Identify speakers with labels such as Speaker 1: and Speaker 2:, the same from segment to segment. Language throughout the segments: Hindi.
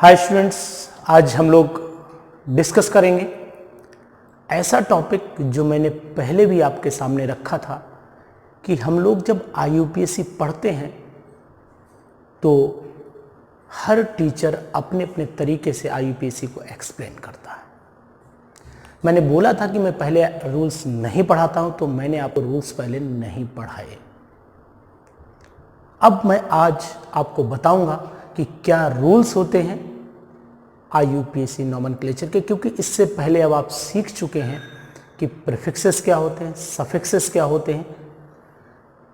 Speaker 1: हाय स्टूडेंट्स, आज हम लोग डिस्कस करेंगे ऐसा टॉपिक जो मैंने पहले भी आपके सामने रखा था कि हम लोग जब IUPAC पढ़ते हैं तो हर टीचर अपने अपने तरीके से IUPAC को एक्सप्लेन करता है। मैंने बोला था कि मैं पहले रूल्स नहीं पढ़ाता हूं, तो मैंने आपको रूल्स पहले नहीं पढ़ाए। अब मैं आज आपको बताऊंगा कि क्या रूल्स होते हैं IUPAC नोमेनक्लेचर के, क्योंकि इससे पहले अब आप सीख चुके हैं कि प्रीफिक्सेस क्या होते हैं, सफिक्सेस क्या होते हैं,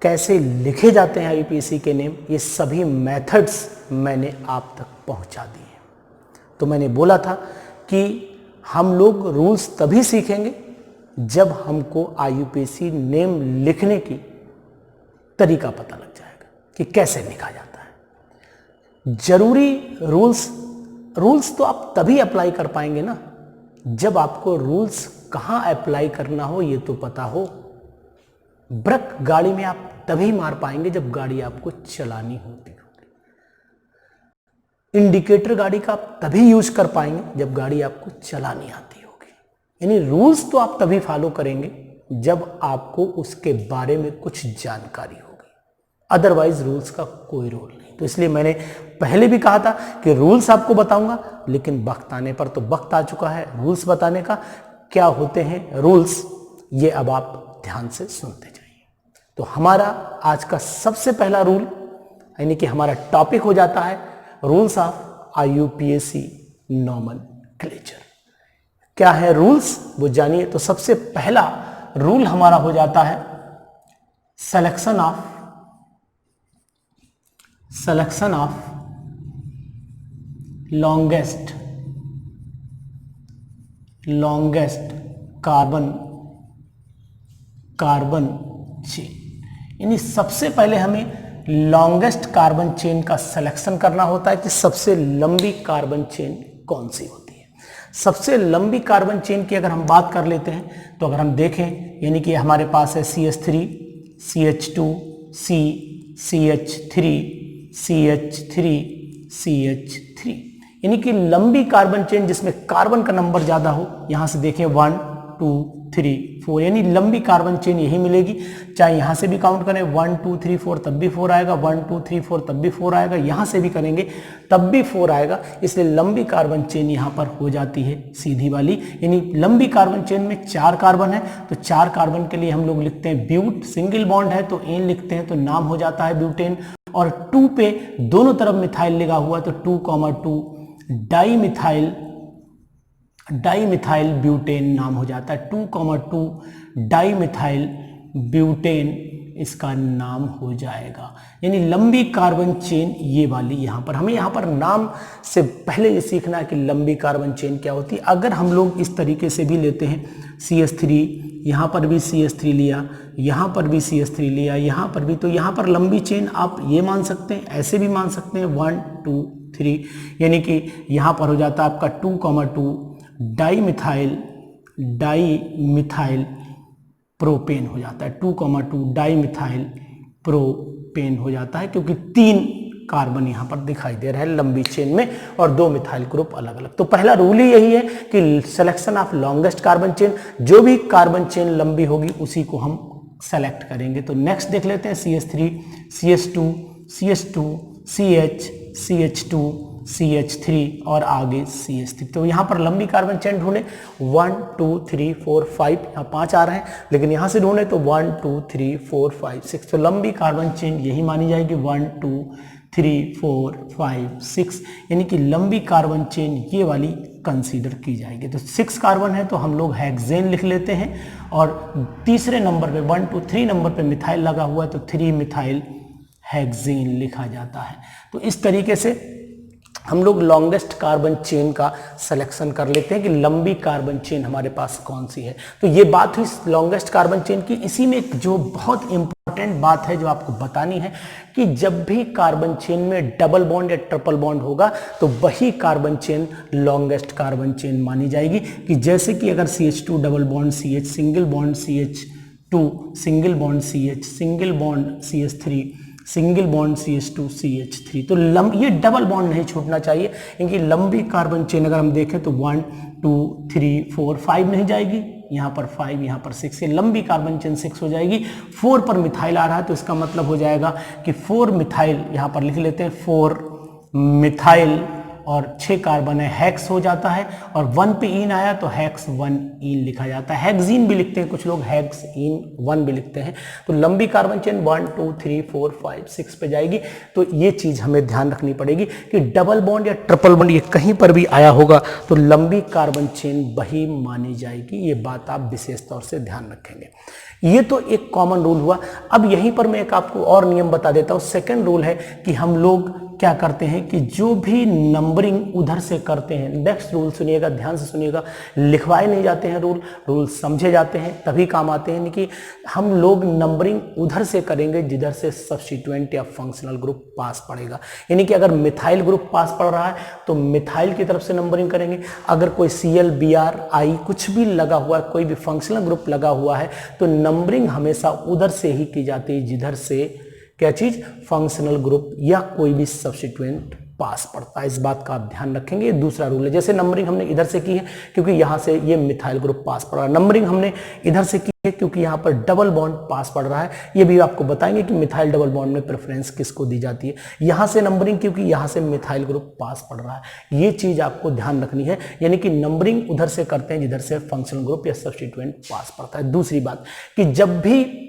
Speaker 1: कैसे लिखे जाते हैं IUPAC के नेम। ये सभी मेथड्स मैंने आप तक पहुंचा दिए हैं। तो मैंने बोला था कि हम लोग रूल्स तभी सीखेंगे जब हमको IUPAC नेम लिखने की तरीका पता लग जाएगा कि कैसे लिखा जाता है। जरूरी रूल्स तो आप तभी अप्लाई कर पाएंगे ना जब आपको रूल्स कहाँ अप्लाई करना हो ये तो पता हो। ब्रेक गाड़ी में आप तभी मार पाएंगे जब गाड़ी आपको चलानी होती होगी। इंडिकेटर गाड़ी का आप तभी यूज कर पाएंगे जब गाड़ी आपको चलानी आती होगी। यानी रूल्स तो आप तभी फॉलो करेंगे जब आपको उसके बारे में कुछ जानकारी होगी, अदरवाइज रूल्स का कोई रोल नहीं। तो इसलिए मैंने पहले भी कहा था कि रूल्स आपको बताऊंगा, लेकिन वक्त आने पर तो वक्त आ चुका है रूल्स बताने का। क्या होते हैं रूल्स, ये अब आप ध्यान से सुनते जाइए। तो हमारा आज का सबसे पहला रूल यानी कि हमारा टॉपिक हो जाता है रूल्स ऑफ IUPAC नोमेनक्लेचर। क्या है रूल्स वो जानिए। तो सबसे पहला रूल हमारा हो जाता है selection of longest carbon chain. यानी सबसे पहले हमें लॉन्गेस्ट कार्बन चेन का सिलेक्शन करना होता है कि सबसे लंबी कार्बन चेन कौन सी होती है। सबसे लंबी कार्बन चेन की अगर हम बात कर लेते हैं तो अगर हम देखें यानी कि हमारे पास है CH3 CH2 C CH3 CH3 CH3। यानी कि लंबी कार्बन चेन जिसमें कार्बन का नंबर ज्यादा हो। यहां से देखें 1 2 3 4, यानी लंबी कार्बन चेन यही मिलेगी। चाहे यहां से भी काउंट करें 1 2 3 4 तब भी 4 आएगा, 1 2 3 4 तब भी 4 आएगा, यहां से भी करेंगे तब भी 4 आएगा। इसलिए लंबी कार्बन चेन यहां पर हो जाती है सीधी वाली। यानी लंबी कार्बन चेन में 4 कार्बन है तो 4 कार्बन के लिए हम लोग लिखते हैं ब्यूट। सिंगल बॉन्ड है तो एन लिखते हैं तो नाम हो जाता है ब्यूटेन। और 2 पे दोनों तरफ मिथाइल लिखा हुआ तो 2,2 डाईमिथाइल ब्यूटेन नाम हो जाता है। 2,2 डाईमिथाइल ब्यूटेन इसका नाम हो जाएगा। यानी लंबी कार्बन चेन ये वाली यहाँ पर हमें यहाँ पर नाम से पहले ये सीखना है कि लंबी कार्बन चेन क्या होती है। अगर हम लोग इस तरीके से भी लेते हैं CH3, यहाँ पर भी CH3 लिया, यहाँ पर भी CH3 लिया, यहाँ पर भी, तो यहाँ पर लंबी चेन आप ये मान सकते हैं, ऐसे भी मान सकते हैं 1 2 3। यानी कि यहाँ पर हो जाता है आपका 2,2 डाईमिथाइल प्रोपेन हो जाता है। 2,2 डाईमिथाइल प्रोपेन हो जाता है क्योंकि 3 कार्बन यहां पर दिखाई दे रहा है लंबी चेन में और 2 मिथाइल ग्रुप अलग अलग। तो पहला रूल ही यही है कि selection of longest carbon chain, जो भी कार्बन चेन लंबी होगी उसी को हम सेलेक्ट करेंगे। तो नेक्स्ट देख लेते हैं CH3 CH2 CH2 CH CH2 CH3 और आगे CH3। तो यहाँ पर लंबी कार्बन चेन ढूंढे 1 2 3 4 5, यहाँ 5 आ रहे हैं, लेकिन यहाँ से ढूंढे तो 1 2 3 4 5 6। तो लंबी कार्बन चेन यही मानी जाएगी 1 2 3 4 5 6। यानी कि लंबी कार्बन चेन ये वाली कंसीडर की जाएगी। तो 6 कार्बन है तो हम लोग हेक्सेन लिख लेते हैं और तीसरे नंबर पे 1 2 3 नंबर पे मिथाइल लगा हुआ है तो 3 मिथाइल हेक्सेन लिखा जाता है। तो इस तरीके से हम लोग लॉन्गेस्ट कार्बन चेन का सिलेक्शन कर लेते हैं कि लंबी कार्बन चेन हमारे पास कौन सी है। तो ये बात हुई लॉन्गेस्ट कार्बन चेन की। इसी में एक जो बहुत इंपॉर्टेंट बात है जो आपको बतानी है कि जब भी कार्बन चेन में डबल बॉन्ड या ट्रिपल बॉन्ड होगा तो वही carbon chain longest carbon chain मानी जाएगी। कि जैसे कि अगर CH2 double bond CH, single bond CH2, single bond CH, single bond CH3, single bond CH2 CH3। तो ये डबल बॉन्ड नहीं छूटना चाहिए, क्योंकि लंबी कार्बन चेन अगर हम देखें तो 1 2 3 4 5 नहीं जाएगी, यहाँ पर 5, यहाँ पर 6, ये लंबी कार्बन चेन 6 हो जाएगी। 4 पर मिथाइल आ रहा है तो इसका मतलब हो जाएगा कि 4 मिथाइल, यहाँ पर लिख लेते हैं 4 मिथाइल और 6 कार्बन है, हेक्स हो जाता है। और 1 पे इन आया तो हेक्स 1 इन लिखा जाता है। हेक्सीन भी लिखते हैं कुछ लोग, हेक्स इन 1 भी लिखते हैं। तो लंबी कार्बन चेन 1 2 3 4 5 6 पे जाएगी। तो ये चीज हमें ध्यान रखनी पड़ेगी कि डबल बॉन्ड या ट्रिपल बॉन्ड ये कहीं पर भी आया होगा तो लंबी कार्बन चेन वही मानी जाएगी। ये बात आप विशेष तौर से ध्यान रखेंगे। ये तो एक कॉमन रूल हुआ। अब यहीं पर मैं एक आपको और नियम बता देता हूं। सेकंड रूल है कि हम लोग क्या करते हैं कि जो भी नंबरिंग उधर से करते हैं, नेक्स्ट रूल सुनिएगा, ध्यान से सुनिएगा, लिखवाए नहीं जाते हैं रूल समझे जाते हैं तभी काम आते हैं। कि हम लोग नंबरिंग उधर से करेंगे जिधर से सब्स्टिट्यूएंट या फंक्शनल ग्रुप पास पड़ेगा। यानी कि अगर मिथाइल ग्रुप पास पड़ रहा है तो मिथाइल की तरफ से नंबरिंग करेंगे। अगर कोई Cl Br I कुछ भी लगा हुआ है, कोई भी फंक्शनल ग्रुप लगा हुआ है, तो नंबरिंग हमेशा उधर से ही की जाती है जिधर से क्या चीज, फंक्शनल ग्रुप या कोई भी सब्स्टिट्यूएंट पास पड़ता है। इस बात का आप ध्यान रखेंगे। ये दूसरा रूल है। जैसे नंबरिंग हमने इधर से की है क्योंकि यहां से ये मिथाइल ग्रुप पास पड़ रहा है। नंबरिंग हमने इधर से की है क्योंकि यहां पर डबल बॉन्ड पास पड़ रहा है। ये भी आपको बताएंगे कि मिथाइल डबल बॉन्ड में प्रेफरेंस किसको दी जाती है। यहां से नंबरिंग क्योंकि यहां से मिथाइल ग्रुप पास पड़ रहा है। ये चीज आपको ध्यान रखनी है। यानी कि नंबरिंग उधर से करते हैं जिधर से फंक्शनल ग्रुप या सब्स्टिट्यूएंट पास पड़ता है। दूसरी बात कि जब भी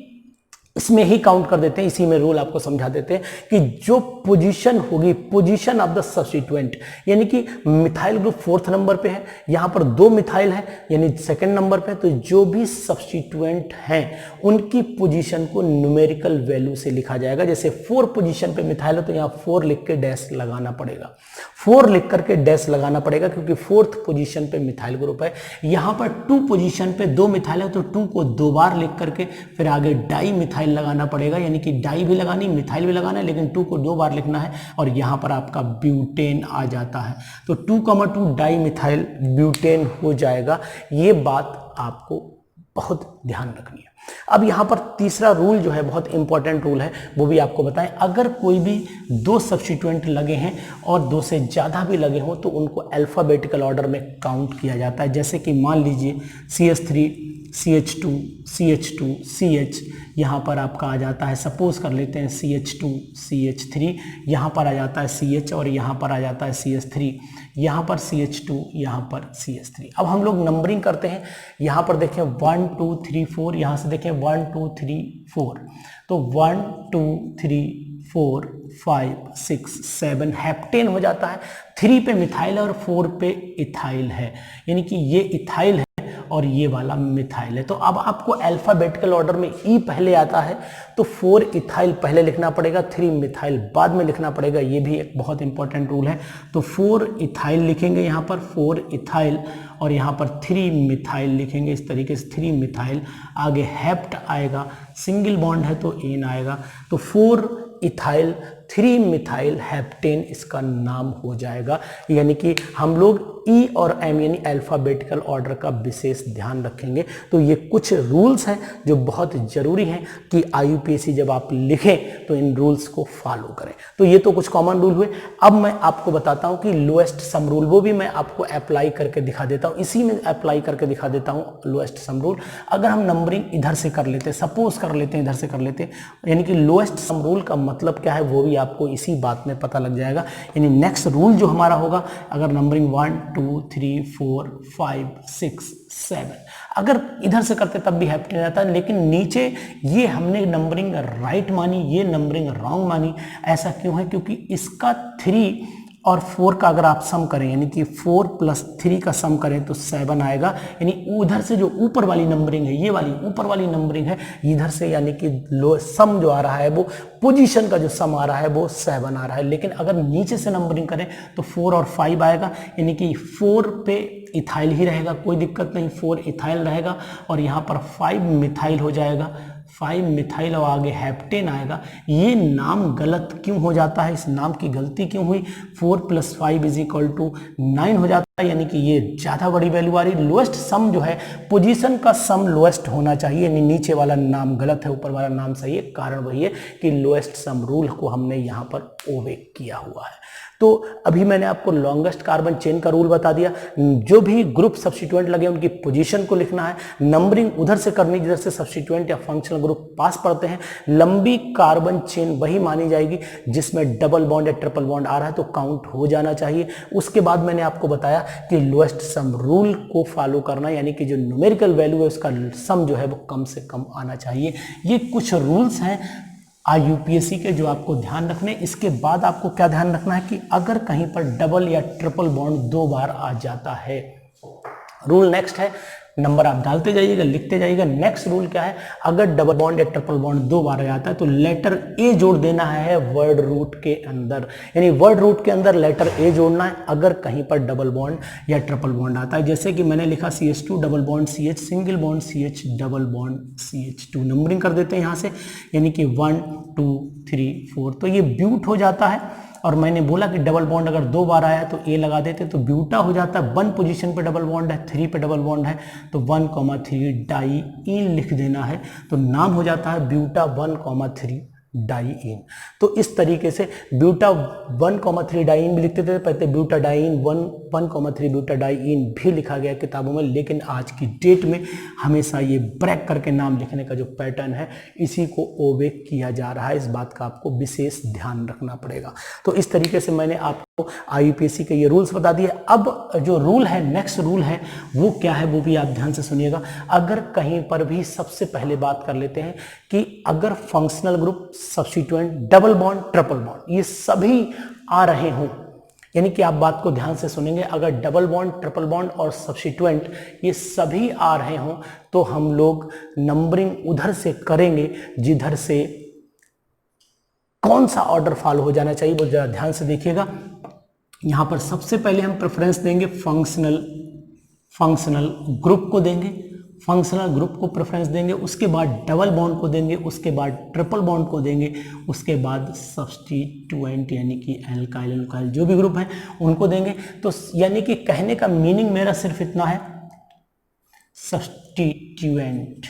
Speaker 1: इसमें ही काउंट कर देते हैं, इसी में रूल आपको समझा देते हैं कि जो पोजीशन होगी, पोजीशन ऑफ द सब्स्टिट्यूएंट, यानी कि मिथाइल ग्रुप 4th नंबर पे है, यहां पर 2 मिथाइल है यानी 2nd नंबर पे, तो जो भी सब्स्टिट्यूएंट हैं उनकी पोजीशन को न्यूमेरिकल वैल्यू से लिखा जाएगा। जैसे 4 पोजीशन पे मिथाइल है तो यहां 4 लिख के डैश लगाना पड़ेगा, 4 लिख करके डैश लगाना पड़ेगा क्योंकि 4th पोजीशन पे मिथाइल ग्रुप है। यहां पर 2 पोजीशन पे 2 मिथाइल है तो 2 को 2 बार लिख करके फिर आगे डाई मिथाइल लगाना पड़ेगा, यानी कि डाई भी लगानी, मिथाइल भी लगाना है, लेकिन 2 को 2 बार लिखना है। और यहां पर आपका ब्यूटेन आ जाता है तो 2,2 डाई मिथाइल ब्यूटेन हो जाएगा। ये बात आपको बहुत ध्यान रखनी है। अब यहां पर तीसरा रूल जो है बहुत इंपॉर्टेंट रूल है, वो भी आपको बताएं। अगर कोई भी 2 सब्स्टिट्यूएंट लगे हैं और 2 से ज्यादा भी लगे हों तो उनको अल्फाबेटिकल ऑर्डर में काउंट किया जाता है। जैसे कि मान लीजिए CH3 CH2 CH2 CH, यहाँ पर आपका आ जाता है, सपोज कर लेते हैं CH2 CH3, यहाँ पर आ जाता है CH और यहाँ पर आ जाता है CH3, यहाँ पर CH2, यहाँ पर CH3। अब हम लोग नंबरिंग करते हैं। यहाँ पर देखें 1 2 3 4, यहाँ से देखें 1 2 3 4, तो 1 2 3 4 5 6 7 हेप्टेन हो जाता है। 3 पे मिथाइल है और 4 पे इथाइल है, यानी कि ये इथाइल है और ये वाला मिथाइल है। तो अब आपको अल्फाबेटिकल ऑर्डर में ई पहले आता है तो 4 इथाइल पहले लिखना पड़ेगा, 3 मिथाइल बाद में लिखना पड़ेगा। ये भी एक बहुत इंपॉर्टेंट रूल है। तो 4 इथाइल लिखेंगे यहाँ पर, 4 इथाइल, और यहाँ पर 3 मिथाइल लिखेंगे इस तरीके से, 3 मिथाइल, आगे हेप्ट आएगा, सिंगल बॉन्ड है तो एन आएगा, तो 4 इथाइल 3 मिथाइल हेप्टेन इसका नाम हो जाएगा। यानी कि हम लोग ई और एम यानी अल्फाबेटिकल ऑर्डर का विशेष ध्यान रखेंगे। तो ये कुछ रूल्स हैं जो बहुत जरूरी हैं कि IUPAC जब आप लिखें तो इन रूल्स को फॉलो करें। तो ये तो कुछ कॉमन रूल हुए। अब मैं आपको बताता हूं कि लोएस्ट सम रूल, वो भी मैं आपको अप्लाई करके दिखा देता हूं, इसी में अप्लाई करके दिखा देता हूं लोएस्ट सम रूल। अगर हम नंबरिंग इधर से कर लेते, सपोज कर लेते हैं इधर से कर लेते, यानी कि लोएस्ट सम रूल का मतलब क्या है वो भी आपको इसी बात में पता लग जाएगा। यानी नेक्स्ट रूल जो हमारा होगा, अगर नंबरिंग 1 2 3 4 5 6 7 अगर इधर से करते तब भी हेप्टेन रहता है, लेकिन नीचे ये हमने नंबरिंग राइट मानी, ये नंबरिंग रॉन्ग मानी। ऐसा क्यों है? क्योंकि इसका 3 और 4 का अगर आप सम करें, यानी कि 4 + 3 का सम करें तो 7 आएगा। यानी उधर से जो ऊपर वाली नंबरिंग है, ये वाली ऊपर वाली नंबरिंग है, इधर से यानी कि लो सम जो आ रहा है वो पोजीशन का जो सम आ रहा है वो 7 आ रहा है। लेकिन अगर नीचे से नंबरिंग करें तो 4 और 5 आएगा, यानी कि 4 पे इथाइल ही रहेगा, कोई दिक्कत नहीं, 4 इथाइल रहेगा और यहाँ पर 5 मिथाइल हो जाएगा, 5 मिथाइल और आगे हेप्टेन आएगा। ये नाम गलत क्यों हो जाता है? इस नाम की गलती क्यों हुई? 4 + 5 = 9 हो जाता है। यानी कि ये ज़्यादा बड़ी वैल्यू आ रही। लोएस्ट सम जो है, पोजीशन का सम लोएस्ट होना चाहिए, यानी नीचे वाला नाम गलत है, ऊपर वाला नाम सही है। कारण वही है कि लोएस्ट सम रूल को हमने यहाँ पर ओवेक किया हुआ है। तो अभी मैंने आपको लॉन्गेस्ट कार्बन चेन का रूल बता दिया। जो भी ग्रुप सब्स्टिट्यूएंट लगे उनकी पोजीशन को लिखना है, नंबरिंग उधर से करनी जिधर से सब्स्टिट्यूएंट या फंक्शनल ग्रुप पास पड़ते हैं। लंबी कार्बन चेन वही मानी जाएगी जिसमें डबल बॉन्ड या ट्रिपल बॉन्ड आ रहा है तो काउंट हो जाना चाहिए। उसके बाद मैंने आपको बताया कि लोएस्ट सम रूल को फॉलो करना, यानी कि जो न्यूमेरिकल वैल्यू है उसका सम जो है वो कम से कम आना चाहिए। ये कुछ रूल्स हैं IUPAC के जो आपको ध्यान रखने। इसके बाद आपको क्या ध्यान रखना है कि अगर कहीं पर डबल या ट्रिपल बॉन्ड 2 बार आ जाता है, रूल नेक्स्ट है, नंबर आप डालते जाइएगा, लिखते जाइएगा। नेक्स्ट रूल क्या है, अगर डबल बॉन्ड या ट्रिपल बॉन्ड 2 बार आ जाता है तो लेटर ए जोड़ देना है वर्ड रूट के अंदर, यानी वर्ड रूट के अंदर लेटर ए जोड़ना है अगर कहीं पर डबल बॉन्ड या ट्रिपल बॉन्ड आता है। जैसे कि मैंने लिखा CH2 double bond CH single bond CH double bond CH2, numbering कर देते हैं यहाँ से, यानी कि 1 2 3 4, तो ये ब्यूट हो जाता है। और मैंने बोला कि डबल बॉन्ड अगर 2 बार आया तो ए लगा देते तो ब्यूटा हो जाता है। 1 पोजीशन पे डबल बॉन्ड है, 3 पे डबल बॉन्ड है तो 1,3 डाई इन लिख देना है, तो नाम हो जाता है ब्यूटा 1,3 डाईइन। तो इस तरीके से ब्यूटा 1,3 डाईइन भी लिखते थे, पहले ब्यूटा डाईइन 1,3 ब्यूटा डाईइन भी लिखा गया किताबों में, लेकिन आज की डेट में हमेशा ये ब्रेक करके नाम लिखने का जो पैटर्न है इसी को ओवेक किया जा रहा है। इस बात का आपको विशेष ध्यान रखना पड़ेगा। तो इस तरीके से मैंने आपको IUPAC के ये रूल्स बता दिए। अब जो रूल है, नेक्स्ट रूल है वो क्या है, वो भी आप ध्यान से सुनिएगा। अगर कहीं पर भी सबसे पहले बात कर लेते हैं कि अगर functional group, substituent, double bond, triple bond ये सभी आ रहे हों, यानी कि आप बात को ध्यान से सुनेंगे, अगर डबल बॉन्ड, ट्रिपल बॉन्ड और सब्स्टिट्यूएंट ये सभी आ रहे हों तो हम लोग नंबरिंग उधर से करेंगे जिधर से कौन सा ऑर्डर फॉलो हो जाना चाहिए वो जरा ध्यान से देखिएगा। यहां पर सबसे पहले हम प्रेफरेंस देंगे फंक्शनल ग्रुप को देंगे, फंक्शनल ग्रुप को प्रेफरेंस देंगे, उसके बाद डबल बॉन्ड को देंगे, उसके बाद ट्रिपल बॉन्ड को देंगे, उसके बाद सब्स्टिट्यूएंट यानी कि एल्काइल एल्काइल जो भी ग्रुप है उनको देंगे। तो यानी कि कहने का मीनिंग मेरा सिर्फ इतना है, सब्स्टिट्यूएंट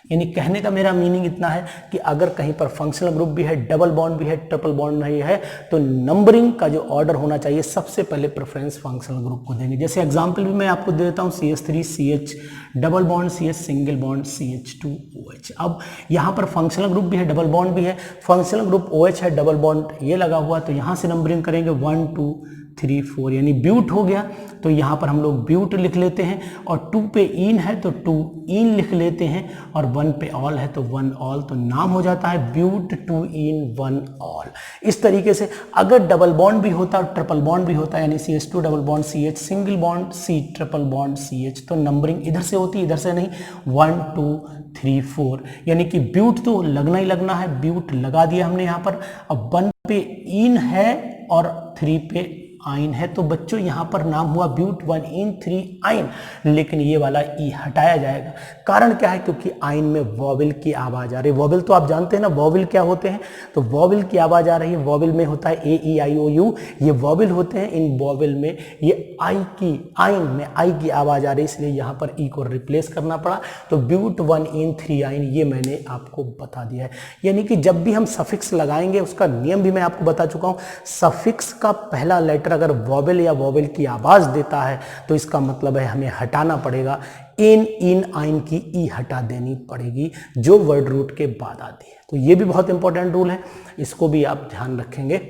Speaker 1: यानी कहने का मेरा मीनिंग इतना है कि अगर कहीं पर फंक्शनल ग्रुप भी है, डबल बॉन्ड भी है, ट्रिपल बॉन्ड नहीं है तो नंबरिंग का जो ऑर्डर होना चाहिए सबसे पहले प्रेफरेंस फंक्शनल ग्रुप को देंगे। जैसे एग्जांपल भी मैं आपको दे देता हूं, CH3 CH double bond CH single bond CH2OH। अब यहाँ पर फंक्शनल ग्रुप भी है, डबल बॉन्ड भी है, फंक्शनल ग्रुप OH है, डबल बॉन्ड ये लगा हुआ, तो यहाँ से नंबरिंग करेंगे 1 2 3 4 यानी ब्यूट हो गया तो यहाँ पर हम लोग ब्यूट लिख लेते हैं, और 2 पे इन है तो 2 इन लिख लेते हैं, और 1 पे ऑल है तो 1 ऑल, तो नाम हो जाता है ब्यूट 2 इन 1 ऑल। इस तरीके से अगर डबल बॉन्ड भी होता और ट्रिपल बॉन्ड भी होता यानी CH2 double bond CH single bond C triple bond CH, तो नंबरिंग इधर से होती इधर से नहीं, 1 2 3 4 यानी कि ब्यूट तो लगना ही लगना है, ब्यूट लगा दिया हमने यहाँ पर। अब 1 पे इन है और 3 पे आइन है तो बच्चों यहाँ पर नाम हुआ ब्यूट 1 इन 3 आइन, लेकिन ये वाला ई हटाया जाएगा। कारण क्या है, क्योंकि आइन में वॉवेल की आवाज आ रही है। वॉवेल तो आप जानते हैं ना वॉवेल क्या होते हैं, तो वॉवेल की आवाज आ रही है। वॉवेल में होता है AEIOU, ये वॉवेल होते हैं। इन वॉवेल में ये आई की, आइन में आई की आवाज आ रही है, इसलिए यहाँ पर ई को रिप्लेस करना पड़ा। तो ब्यूट 1 इन 3 आइन ये मैंने आपको बता दिया है। यानी कि जब भी हम सफिक्स लगाएंगे उसका नियम भी मैं आपको बता चुका हूँ। सफिक्स का पहला लेटर अगर वॉवेल या वॉवेल की आवाज देता है तो इसका मतलब है हमें हटाना पड़ेगा, इन आइन की ई हटा देनी पड़ेगी जो वर्ड रूट के बाद आती है। तो ये भी बहुत इंपॉर्टेंट रूल है, इसको भी आप ध्यान रखेंगे।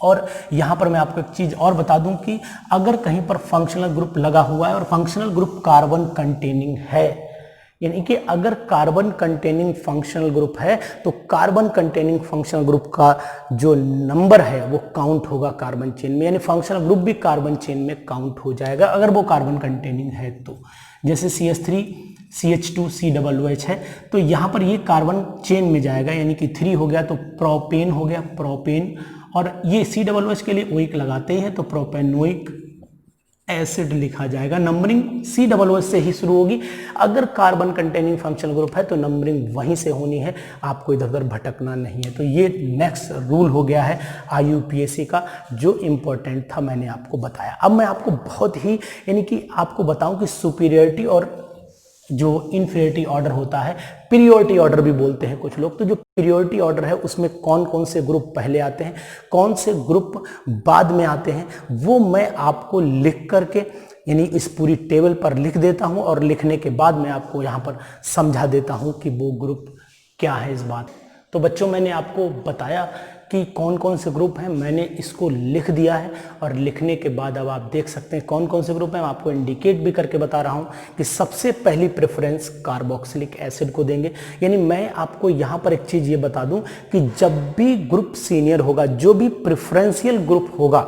Speaker 1: और यहां पर मैं आपको एक चीज और बता दूं कि अगर कहीं पर फंक्शनल ग्रुप लगा हुआ है और फंक्शनल ग्रुप कार्बन कंटेनिंग है, यानी कि अगर कार्बन कंटेनिंग फंक्शनल ग्रुप है तो कार्बन कंटेनिंग फंक्शनल ग्रुप का जो नंबर है वो काउंट होगा कार्बन चेन में, यानी फंक्शनल ग्रुप भी कार्बन चेन में काउंट हो जाएगा अगर वो कार्बन कंटेनिंग है तो। जैसे CH3 CH2 COOH है तो यहाँ पर ये कार्बन चेन में जाएगा, यानी कि 3 हो गया तो प्रोपेन हो गया, प्रोपेन, और ये COOH के लिए ओइक लगाते हैं तो प्रोपेनोइक, एसिड लिखा जाएगा। नंबरिंग COOH से ही शुरू होगी। अगर कार्बन कंटेनिंग फंक्शनल ग्रुप है तो नंबरिंग वहीं से होनी है, आपको इधर उधर भटकना नहीं है। तो ये नेक्स्ट रूल हो गया है IUPAC का, जो इंपॉर्टेंट था मैंने आपको बताया। अब मैं आपको बहुत ही यानी कि आपको बताऊं कि सुपीरियरिटी और जो इन्फीरियरिटी ऑर्डर होता है, पीरियोरिटी ऑर्डर भी बोलते हैं कुछ लोग, तो जो पीरियोरिटी ऑर्डर है उसमें कौन कौन से ग्रुप पहले आते हैं, कौन से ग्रुप बाद में आते हैं, वो मैं आपको लिख करके यानी इस पूरी टेबल पर लिख देता हूं, और लिखने के बाद मैं आपको यहाँ पर समझा देता हूं कि वो ग्रुप क्या है इस बात। तो बच्चों मैंने आपको बताया कि कौन कौन से ग्रुप हैं, मैंने इसको लिख दिया है, और लिखने के बाद अब आप देख सकते हैं कौन कौन से ग्रुप हैं। मैं आपको इंडिकेट भी करके बता रहा हूं कि सबसे पहली प्रेफरेंस कार्बोक्सिलिक एसिड को देंगे। यानी मैं आपको यहां पर एक चीज ये बता दूं कि जब भी ग्रुप सीनियर होगा, जो भी प्रेफरेंशियल ग्रुप होगा,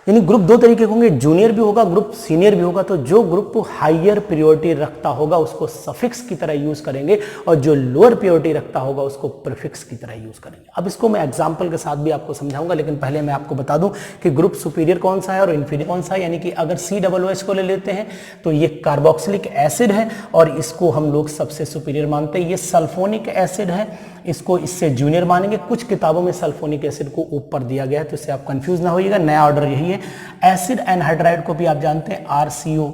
Speaker 1: यानी ग्रुप दो तरीके के होंगे, जूनियर भी होगा, ग्रुप सीनियर भी होगा, तो जो ग्रुप हाइयर प्रियोरिटी रखता होगा उसको सफिक्स की तरह यूज करेंगे, और जो लोअर प्रियोरिटी रखता होगा उसको प्रीफिक्स की तरह यूज करेंगे। अब इसको मैं एग्जांपल के साथ भी आपको समझाऊंगा, लेकिन पहले मैं आपको बता दूं कि ग्रुप सुपीरियर कौन सा है और इंफीरियर कौन सा है। यानी कि अगर COOH को ले लेते हैं तो ये कार्बोक्सिलिक एसिड है, और इसको हम लोग सबसे सुपीरियर मानते हैं। ये सल्फोनिक एसिड है, इसको इससे जूनियर मानेंगे। कुछ किताबों में सल्फोनिक एसिड को ऊपर दिया गया है, तो इससे आप कंफ्यूज ना होइएगा, नया ऑर्डर यही है। एसिड एनहाइड्राइड को भी आप जानते हैं RCO,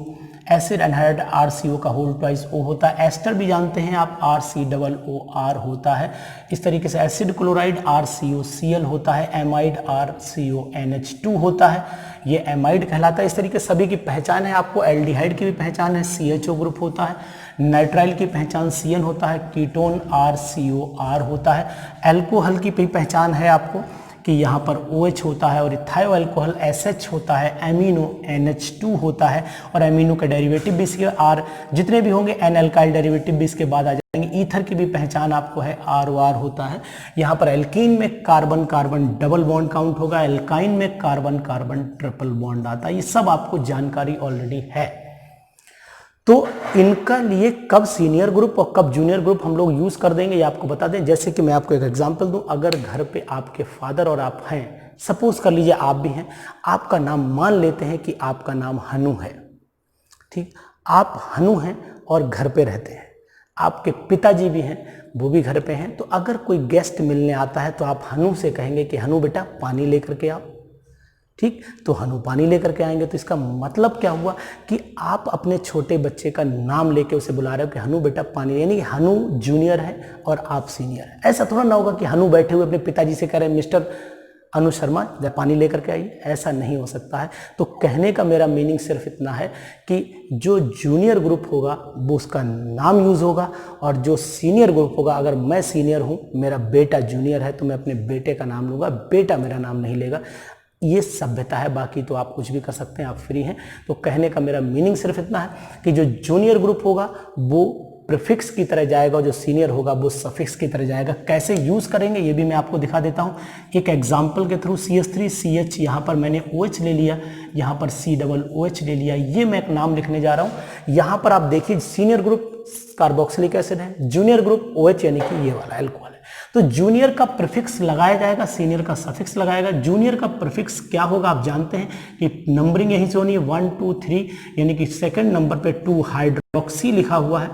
Speaker 1: एसिड एनहाइड्राइड RCO का होल ट्वाइस O होता है। एस्टर भी जानते हैं आप, RCOOR होता है। इस तरीके से एसिड क्लोराइड RCOCl होता है। एमाइड RCONH2 होता है, ये एमाइड कहलाता है। इस तरीके सभी की पहचान है आपको। एल्डिहाइड की भी पहचान है, CHO ग्रुप होता है। नाइट्राइल की पहचान CN होता है। कीटोन RCOR होता है। एल्कोहल की भी पहचान है आपको कि यहाँ पर OH होता है, और इथाइल अल्कोहल SH होता है। एमिनो NH2 होता है, और एमिनो का डेरिवेटिव भी इसके R जितने भी होंगे, N अल्काइल डेरिवेटिव भी इसके बाद आ जाएंगे। ईथर की भी पहचान आपको है, ROR होता है। यहाँ पर एल्कीन में carbon carbon double bond count होगा, एल्काइन में कार्बन कार्बन ट्रिपल बॉन्ड आता है। ये सब आपको जानकारी ऑलरेडी है। तो इनका लिए कब सीनियर ग्रुप और कब जूनियर ग्रुप हम लोग यूज कर देंगे ये आपको बता दें। जैसे कि मैं आपको एक एग्जांपल दूं, अगर घर पे आपके फादर और आप हैं, सपोज कर लीजिए आप भी हैं, आपका नाम मान लेते हैं कि आपका नाम हनु है, ठीक, आप हनु हैं और घर पे रहते हैं। आपके पिताजी भी हैं, वो भी घर पे हैं। तो अगर कोई गेस्ट मिलने आता है तो आप हनु से कहेंगे कि हनु बेटा पानी लेकर के आओ, ठीक। तो हनु पानी लेकर के आएंगे। तो इसका मतलब क्या हुआ कि आप अपने छोटे बच्चे का नाम लेके उसे बुला रहे हो कि हनु बेटा पानी, यानी हनु जूनियर है और आप सीनियर है। ऐसा थोड़ा ना होगा कि हनु बैठे हुए अपने पिताजी से कह रहे हैं मिस्टर अनु शर्मा जब पानी लेकर के आइए, ऐसा नहीं हो सकता है। तो कहने का मेरा मीनिंग सिर्फ इतना है कि जो जूनियर ग्रुप होगा वो उसका नाम यूज होगा, और जो सीनियर ग्रुप होगा, अगर मैं सीनियर हूँ, मेरा बेटा जूनियर है, तो मैं अपने बेटे का नाम लूँगा, बेटा मेरा नाम नहीं लेगा। ये सभ्यता है, बाकी तो आप कुछ भी कर सकते हैं, आप फ्री हैं। तो कहने का मेरा मीनिंग सिर्फ इतना है कि जो जूनियर ग्रुप होगा वो प्रीफिक्स की तरह जाएगा, और जो सीनियर होगा वो सफिक्स की तरह जाएगा। कैसे यूज करेंगे ये भी मैं आपको दिखा देता हूं एक एग्जांपल के थ्रू। CH3CH, यहाँ पर मैंने OH ले लिया, यहाँ पर COOH ले लिया, ये मैं एक नाम लिखने जा रहा हूं। यहाँ पर आप देखिए सीनियर ग्रुप कार्बोक्सिलिक एसिड है, जूनियर ग्रुप OH यानी कि ये वाला अल्कोहल है। तो जूनियर का प्रीफिक्स लगाया जाएगा, सीनियर का सफिक्स लगाएगा। जूनियर का प्रीफिक्स क्या होगा आप जानते हैं कि नंबरिंग यहीं से होनी है 1 2 3, यानी कि सेकंड नंबर पे 2 हाइड्रोक्सी लिखा हुआ है,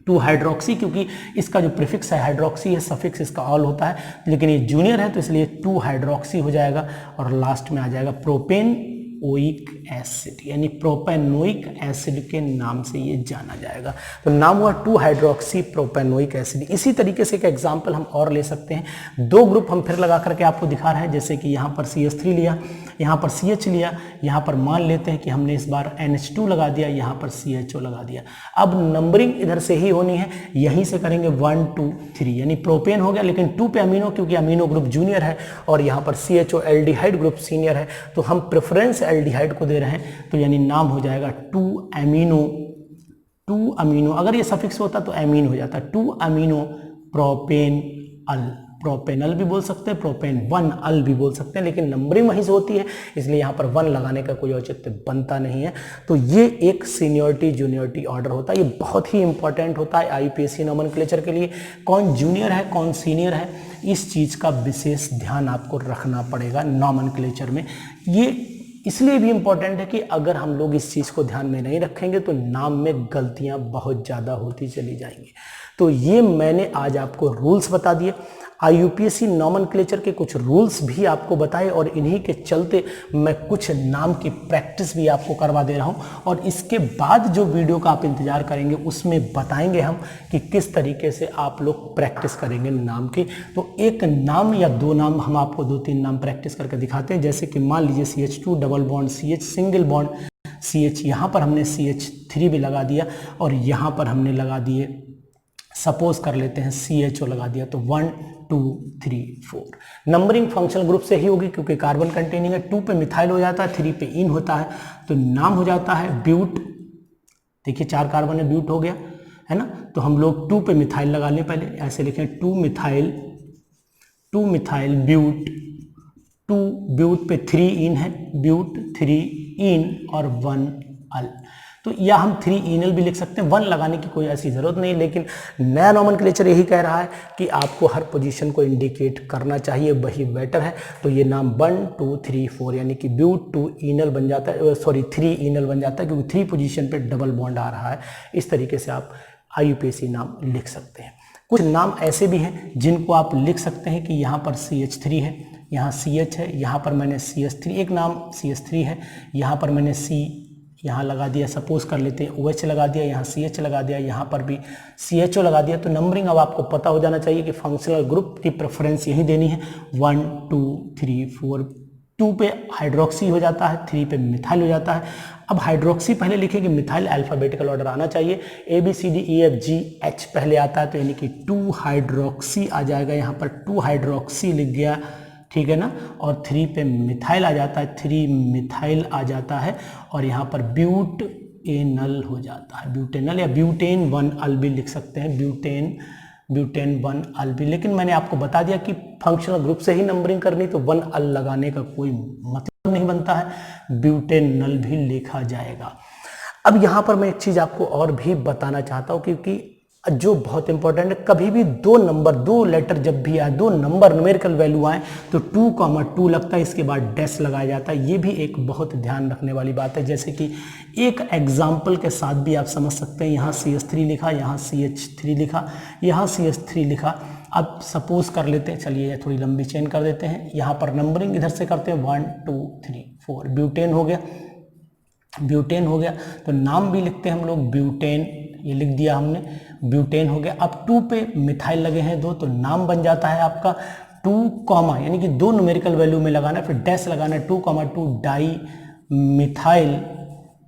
Speaker 1: 2 हाइड्रोक्सी, क्योंकि इसका जो प्रीफिक्स है हाइड्रोक्सी है, सफिक्स इसका ऑल होता है, लेकिन ये जूनियर है तो इसलिए 2 हाइड्रोक्सी हो जाएगा, और लास्ट में आ जाएगा प्रोपेन ओइक एसिड, यानी प्रोपेनोइक एसिड के नाम से ये जाना जाएगा। तो नाम हुआ 2 हाइड्रोक्सी प्रोपेनोइक एसिड। इसी तरीके से एक एग्जांपल हम और ले सकते हैं। 2 ग्रुप हम फिर लगा करके आपको दिखा रहे हैं, जैसे कि यहाँ पर CH3 लिया, यहाँ पर CH लिया, यहाँ पर मान लेते हैं कि हमने इस बार NH2 लगा दिया, यहाँ पर CHO लगा दिया। अब नंबरिंग इधर से ही होनी है, यहीं से करेंगे 1 2 3, यानी प्रोपेन हो गया, लेकिन 2 पे अमीनो, क्योंकि अमीनो ग्रुप जूनियर है, और यहाँ पर CHO एल्डिहाइड ग्रुप सीनियर है, तो हम प्रेफरेंस एल्डिहाइड को दे रहे हैं, तो यानी नाम हो जाएगा 2 अमीनो। अगर ये सफिक्स होता तो एमीन हो जाता, 2 अमीनो प्रोपेन अल, प्रोपेनल भी बोल सकते हैं, प्रोपेन 1 अल भी बोल सकते हैं, लेकिन नंबरिंग वहीं से होती है, इसलिए यहाँ पर 1 लगाने का कोई औचित्य बनता नहीं है। तो ये एक सीनियरिटी जूनियरिटी ऑर्डर होता है, ये बहुत ही इंपॉर्टेंट होता है IUPAC नोमेनक्लेचर के लिए। कौन जूनियर है कौन सीनियर है, इस चीज़ का विशेष ध्यान आपको रखना पड़ेगा नोमेनक्लेचर में। ये इसलिए भी इम्पोर्टेंट है कि अगर हम लोग इस चीज़ को ध्यान में नहीं रखेंगे तो नाम में गलतियां बहुत ज़्यादा होती चली जाएंगी। तो ये मैंने आज आपको रूल्स बता दिए, IUPAC नॉमेनक्लेचर के कुछ रूल्स भी आपको बताए और इन्हीं के चलते मैं कुछ नाम की प्रैक्टिस भी आपको करवा दे रहा हूं। और इसके बाद जो वीडियो का आप इंतजार करेंगे उसमें बताएंगे हम कि किस तरीके से आप लोग प्रैक्टिस करेंगे नाम की। तो एक नाम या दो नाम हम आपको 2-3 नाम प्रैक्टिस करके दिखाते हैं। जैसे कि मान लीजिए CH2 double bond CH single bond CH, यहाँ पर हमने CH3 भी लगा दिया और यहाँ पर हमने लगा दिए, सपोज कर लेते हैं CHO लगा दिया, तो 1 2 3 4। नंबरिंग फंक्शनल ग्रुप से ही होगी क्योंकि कार्बन कंटेनिंग है। 2 पे मिथाइल हो जाता है, 3 पे इन होता है, तो नाम हो जाता है ब्यूट। देखिए 4 कार्बन है, ब्यूट हो गया है ना। तो हम लोग 2 पे मिथाइल लगा लें, पहले ऐसे लिखें 2 मिथाइल ब्यूट। 2 ब्यूट पे 3 इन है, ब्यूट 3 इन और 1 अल। तो या हम 3 इनल भी लिख सकते हैं, 1 लगाने की कोई ऐसी जरूरत नहीं, लेकिन नया नॉमेनक्लेचर यही कह रहा है कि आपको हर पोजीशन को इंडिकेट करना चाहिए, वही बेटर है। तो ये नाम 1 2 3 4 यानी कि ब्यूट 2 इनल बन जाता है, 3 इनल बन जाता है क्योंकि 3 पोजीशन पे डबल बॉन्ड आ रहा है। इस तरीके से आप IUPAC नाम लिख सकते हैं। कुछ नाम ऐसे भी हैं जिनको आप लिख सकते हैं कि यहाँ पर CH3 है, यहाँ CH है, यहाँ पर मैंने CH3, एक नाम CH3 है, यहाँ पर मैंने C यहाँ लगा दिया, सपोज कर लेते हैं OH लगा दिया, यहाँ CH लगा दिया, यहाँ पर भी CHO लगा दिया। तो नंबरिंग अब आपको पता हो जाना चाहिए कि फंक्शनल ग्रुप की प्रेफरेंस यही देनी है, 1 2 3 4। 2 पे हाइड्रोक्सी हो जाता है, 3 पे मिथाइल हो जाता है। अब हाइड्रोक्सी पहले लिखेंगे, मिथाइल अल्फाबेटिकल ऑर्डर आना चाहिए, ABCDEFGH पहले आता है, तो यानी कि 2 हाइड्रोक्सी आ जाएगा, यहाँ पर 2 हाइड्रोक्सी लिख गया, ठीक है ना। और 3 पे मिथाइल आ जाता है, 3 मिथाइल आ जाता है, और यहाँ पर ब्यूटेनल हो जाता है, ब्यूटेनल या ब्यूटेन 1 अल भी लिख सकते हैं, ब्यूटेन 1 अल भी। लेकिन मैंने आपको बता दिया कि फंक्शनल ग्रुप से ही नंबरिंग करनी, तो 1 अल लगाने का कोई मतलब नहीं बनता है, ब्यूटेनल भी लिखा जाएगा। अब यहाँ पर मैं एक चीज़ आपको और भी बताना चाहता हूँ, क्योंकि जो बहुत इंपॉर्टेंट है, कभी भी 2 नंबर 2 लेटर जब भी आए, 2 नंबर न्यूमेरिकल वैल्यू आए तो 2,2 लगता है, इसके बाद डैश लगाया जाता है। ये भी एक बहुत ध्यान रखने वाली बात है। जैसे कि एक एग्जाम्पल के साथ भी आप समझ सकते हैं, यहाँ CH3 लिखा, यहाँ CH3 लिखा, यहाँ CH3 लिखा। अब सपोज कर लेते हैं, चलिए थोड़ी लंबी चेन कर देते हैं, यहाँ पर नंबरिंग इधर से करते हैं, 1 2 3 4, ब्यूटेन हो गया, ब्यूटेन हो गया। तो नाम भी लिखते हैं हम लोग ब्यूटेन, ये लिख दिया हमने, ब्यूटेन हो गया। अब 2 पे मिथाइल लगे हैं 2, तो नाम बन जाता है आपका 2 कॉमा, यानी कि 2 न्यूमेरिकल वैल्यू में लगाना है, फिर डैश लगाना है, 2,2 di methyl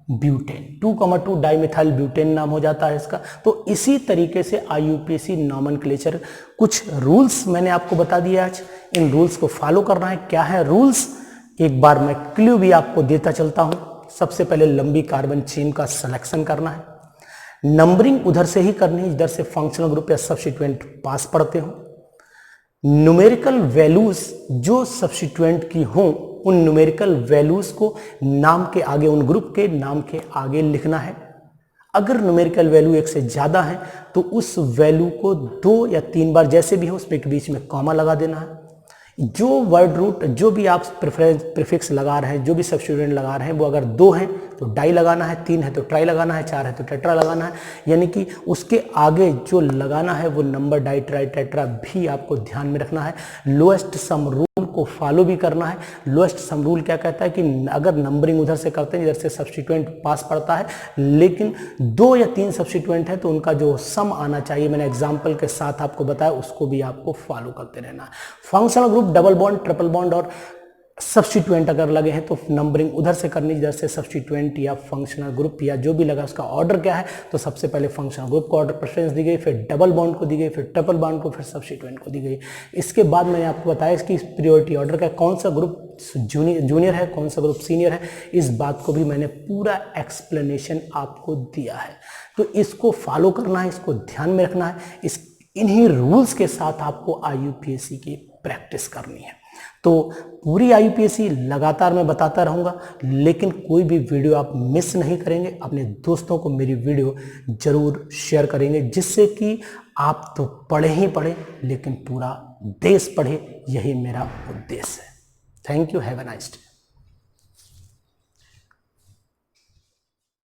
Speaker 1: butane, 2,2 di methyl butane नाम हो जाता है इसका। तो इसी तरीके से IUPAC नॉमेनक्लेचर, कुछ रूल्स मैंने आपको बता दिया आज, इन रूल्स को फॉलो करना है। क्या है रूल्स, एक बार मैं क्लू भी आपको देता चलता हूं। सबसे पहले लंबी कार्बन चेन का सिलेक्शन करना है, नंबरिंग उधर से ही करनी है जिधर से फंक्शनल ग्रुप या सब्स्टिट्यूएंट पास पढ़ते हो। न्यूमेरिकल वैल्यूज जो सब्स्टिट्यूएंट की हों, उन न्यूमेरिकल वैल्यूज को नाम के आगे, उन ग्रुप के नाम के आगे लिखना है। अगर न्यूमेरिकल वैल्यू 1 से ज्यादा है तो उस वैल्यू को 2 या 3 बार जैसे भी हो उसमें के बीच में कॉमा लगा देना है। जो वर्ड रूट, जो भी आप प्रीफिक्स लगा रहे हैं, जो भी सब्स्टिट्यूएंट लगा रहे हैं, वो अगर 2 हैं तो डाई लगाना है, 3 है तो ट्राई लगाना है, 4 है तो टेट्रा लगाना है। यानी कि उसके आगे जो लगाना है वो नंबर डाई ट्राई टेट्रा भी आपको ध्यान में रखना है। लोएस्ट सम रूल को फॉलो भी करना है। लोएस्ट सम रूल क्या कहता है कि अगर नंबरिंग उधर से करते हैं जिधर से सब्स्टिट्यूएंट पास पड़ता है, लेकिन 2 या 3 सब्स्टिट्यूएंट है तो उनका जो सम आना चाहिए, मैंने एग्जांपल के साथ आपको बताया, उसको भी आपको फॉलो करते रहना है। Functional group double bond, triple bond और सब्स्टिट्यूएंट अगर लगे हैं तो नंबरिंग उधर से करनी जिधर से सब्स्टिट्यूएंट या फंक्शनल ग्रुप या जो भी लगा उसका ऑर्डर क्या है। तो सबसे पहले फंक्शनल ग्रुप को ऑर्डर प्रेफरेंस दी गई, फिर डबल बॉन्ड को दी गई, फिर ट्रिपल बॉन्ड को, फिर सब्स्टिट्यूएंट को दी गई। इसके बाद मैंने आपको बताया इसकी प्रियोरिटी ऑर्डर का, कौन सा ग्रुप जूनियर है, कौन सा ग्रुप सीनियर है, इस बात को भी मैंने पूरा एक्सप्लेनेशन आपको दिया है। तो इसको फॉलो करना है, इसको ध्यान में रखना है, इन्हीं रूल्स के साथ आपको IUPAC की प्रैक्टिस करनी है। तो पूरी IUPAC लगातार मैं बताता रहूंगा, लेकिन कोई भी वीडियो आप मिस नहीं करेंगे। अपने दोस्तों को मेरी वीडियो जरूर शेयर करेंगे, जिससे कि आप तो पढ़े ही पढ़े लेकिन पूरा देश पढ़े, यही मेरा उद्देश्य है। Thank you, have a nice day.